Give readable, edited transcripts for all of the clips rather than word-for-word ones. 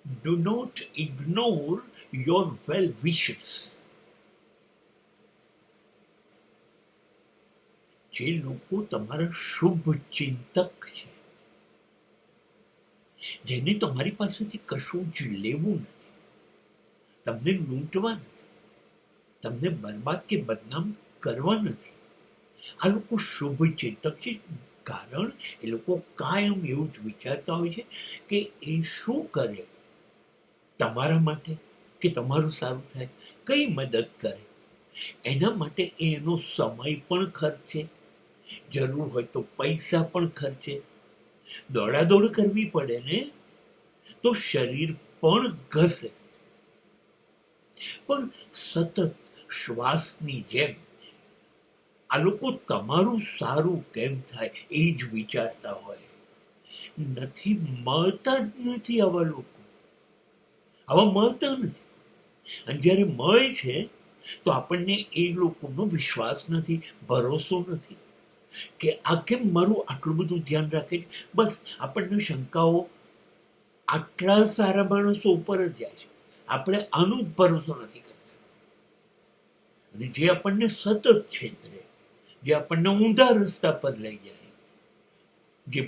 Do not ignore your well wishes. જે લોકો તમારા શુભ ચિંતક છે, જેને તમારી પાસેથી કશું જ લેવું નથી, તમને લૂંટવા નથી, તમને બરબાદ કે બદનામ કરવા નથી, આ લોકો શુભ ચિંતક છે. કારણ એ લોકો કાયમ એવું જ વિચારતા હોય છે કે એ શું કરે તમારા માટે કે તમારું સારું થાય, કઈ મદદ કરે, એના માટે એનો સમય પણ ખર્ચે, જરૂર હોય તો પૈસા પણ ખર્ચે. દોડાદોડ કરવી પડે ને તો શરીર પણ ઘસે, પણ સતત શ્વાસની જેમ આ લોકો તમારું સારું કેમ થાય એ જ વિચારતા હોય. નથી મળતા જ નથી આવા લોકો, આવા મળતા નથી. અને જ્યારે મળે છે તો આપણને એ લોકોનો વિશ્વાસ નથી, ભરોસો નથી કે આ કેમ મારું આટલું બધું ધ્યાન રાખે છે. બસ આપણને શંકાઓ આટલા સારા માણસો ઉપર જ જાય છે, આપણે આનો ભરોસો નથી કરતા. અને જે આપણને સતત છેતરે, જે આપણને ઊંધા રસ્તા પર લઈ જાય, જે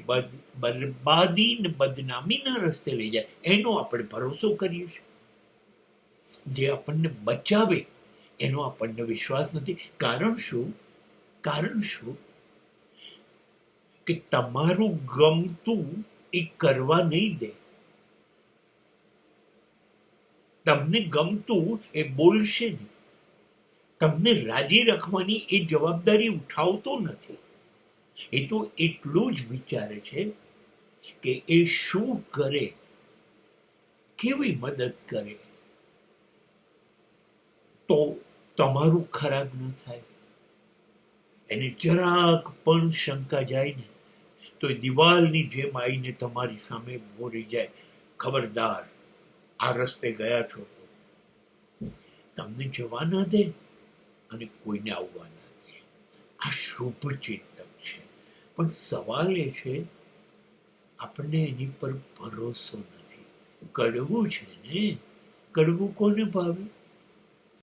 બરબાદી ને બદનામીના રસ્તે લઈ જાય, એનો આપણે ભરોસો કરીએ છીએ. જે આપણને બચાવે એનો આપણને વિશ્વાસ નથી. કારણ શું? કારણ શું કે તમારું ગમતું એ કરવા નહીં દે, તમને ગમતું એ બોલશે નહીં, તમને રાજી રાખવાની એ જવાબદારી ઉઠાવતો નથી. એ તો એટલું જ વિચારે છે કે એ શું કરે, કેવી મદદ કરે તો તમારું ખરાબ ન થાય. એને જરાક પણ શંકા જાય ને તો એ દિવાલની જેમ આવીને તમારી સામે ઉભો રહી જાય, ખબરદાર આ રસ્તે ગયા છો તો તમને જવા ના દે અને કોઈને આવવા ના દે. આ શુભ ચિંતક છે. પણ સવાલ એ છે આપણને એની પર ભરોસો નથી. કડવું છે ને, કડવું કોને ભાવે?